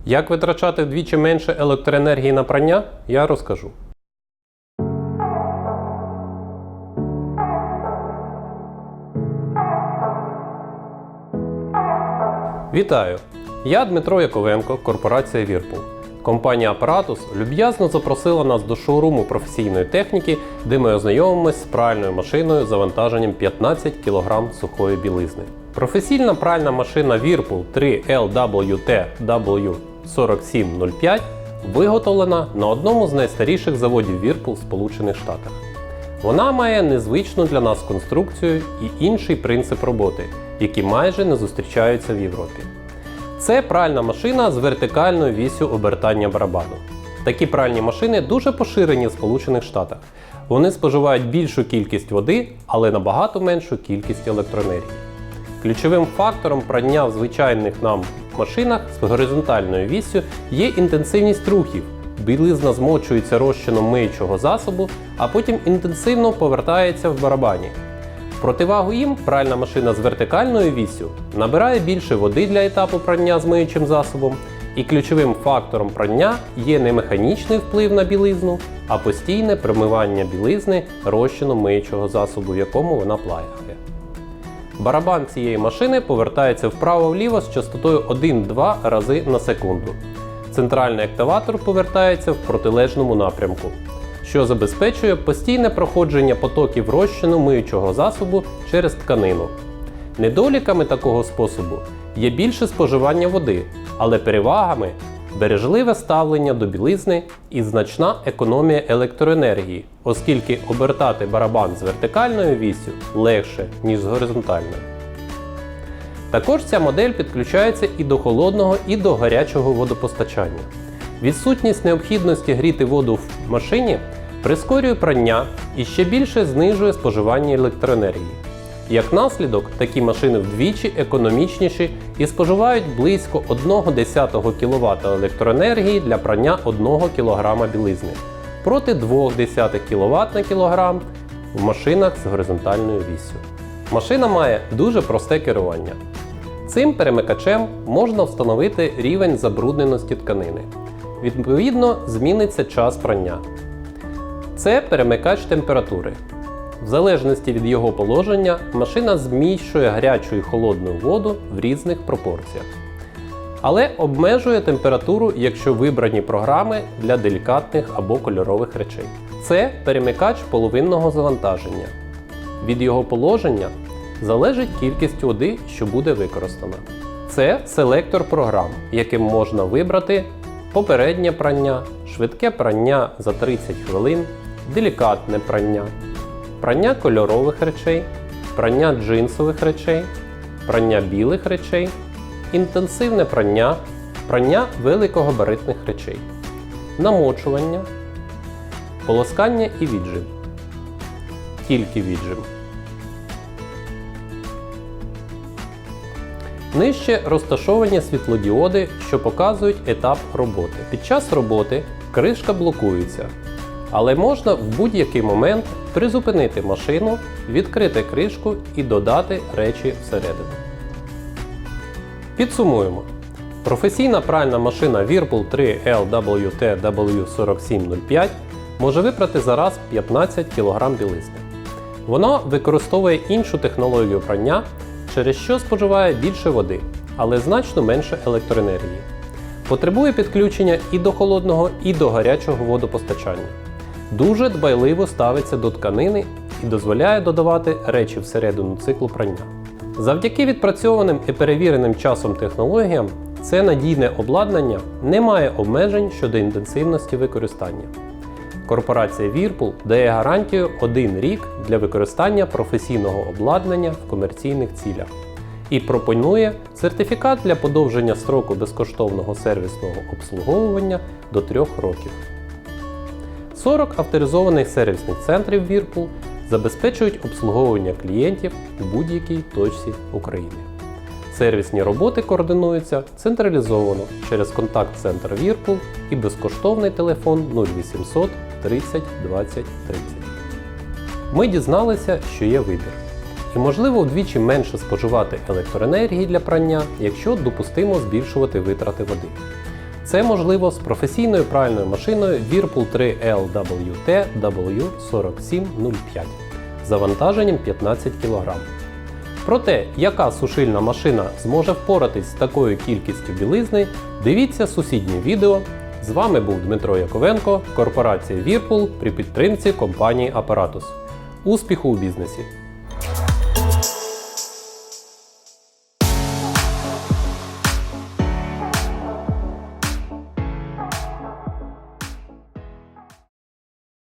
Як витрачати вдвічі менше електроенергії на прання, я розкажу. Вітаю! Я Дмитро Яковенко, корпорація Whirlpool. Компанія Apparatus люб'язно запросила нас до шоуруму професійної техніки, де ми ознайомимось з пральною машиною з завантаженням 15 кг сухої білизни. Професійна пральна машина Whirlpool 3LWT W4705 виготовлена на одному з найстаріших заводів Whirlpool в Сполучених Штатах. Вона має незвичну для нас конструкцію і інший принцип роботи, які майже не зустрічаються в Європі. Це пральна машина з вертикальною віссю обертання барабану. Такі пральні машини дуже поширені в Сполучених Штатах. Вони споживають більшу кількість води, але набагато меншу кількість електроенергії. Ключовим фактором прання в звичайних нам машинах з горизонтальною віссю є інтенсивність рухів. Білизна змочується розчином миючого засобу, а потім інтенсивно повертається в барабані. В противагу їм пральна машина з вертикальною віссю набирає більше води для етапу прання з миючим засобом, і ключовим фактором прання є не механічний вплив на білизну, а постійне промивання білизни розчином миючого засобу, в якому вона плаває. Барабан цієї машини повертається вправо-вліво з частотою 1-2 рази на секунду. Центральний активатор повертається в протилежному напрямку, що забезпечує постійне проходження потоків розчину миючого засобу через тканину. Недоліками такого способу є більше споживання води, але перевагами – бережливе ставлення до білизни і значна економія електроенергії, оскільки обертати барабан з вертикальною віссю легше, ніж з горизонтальною. Також ця модель підключається і до холодного, і до гарячого водопостачання. Відсутність необхідності гріти воду в машині прискорює прання і ще більше знижує споживання електроенергії. Як наслідок, такі машини вдвічі економічніші і споживають близько 0,1 кВт електроенергії для прання 1 кг білизни, проти 0,2 кВт на кілограм в машинах з горизонтальною віссю. Машина має дуже просте керування. Цим перемикачем можна встановити рівень забрудненості тканини. Відповідно, зміниться час прання. Це перемикач температури. В залежності від його положення, машина зміщує гарячу і холодну воду в різних пропорціях. Але обмежує температуру, якщо вибрані програми для делікатних або кольорових речей. Це перемикач половинного завантаження. Від його положення залежить кількість води, що буде використана. Це селектор програм, яким можна вибрати попереднє прання, швидке прання за 30 хвилин, делікатне прання, прання кольорових речей, прання джинсових речей, прання білих речей, інтенсивне прання, прання великогабаритних речей, намочування, полоскання і віджим. Тільки віджим. Нижче розташовані світлодіоди, що показують етап роботи. Під час роботи кришка блокується, але можна в будь-який момент призупинити машину, відкрити кришку і додати речі всередину. Підсумуємо. Професійна пральна машина Whirlpool 3LWT W4705 може випрати за раз 15 кг білизни. Вона використовує іншу технологію прання, через що споживає більше води, але значно менше електроенергії. Потребує підключення і до холодного, і до гарячого водопостачання. Дуже дбайливо ставиться до тканини і дозволяє додавати речі всередину циклу прання. Завдяки відпрацьованим і перевіреним часом технологіям, це надійне обладнання не має обмежень щодо інтенсивності використання. Корпорація Whirlpool дає гарантію 1 рік для використання професійного обладнання в комерційних цілях і пропонує сертифікат для подовження строку безкоштовного сервісного обслуговування до 3 років. 40 авторизованих сервісних центрів Whirlpool забезпечують обслуговування клієнтів у будь-якій точці України. Сервісні роботи координуються централізовано через контакт-центр Whirlpool і безкоштовний телефон 0800 30 20 30. Ми дізналися, що є вибір. І можливо вдвічі менше споживати електроенергії для прання, якщо допустимо збільшувати витрати води. Це можливо з професійною пральною машиною Whirlpool 3 LWT W4705 з завантаженням 15 кг. Про те, яка сушильна машина зможе впоратись з такою кількістю білизни, дивіться сусіднє відео. З вами був Дмитро Яковенко, корпорація Whirlpool при підтримці компанії Apparatus. Успіху у бізнесі!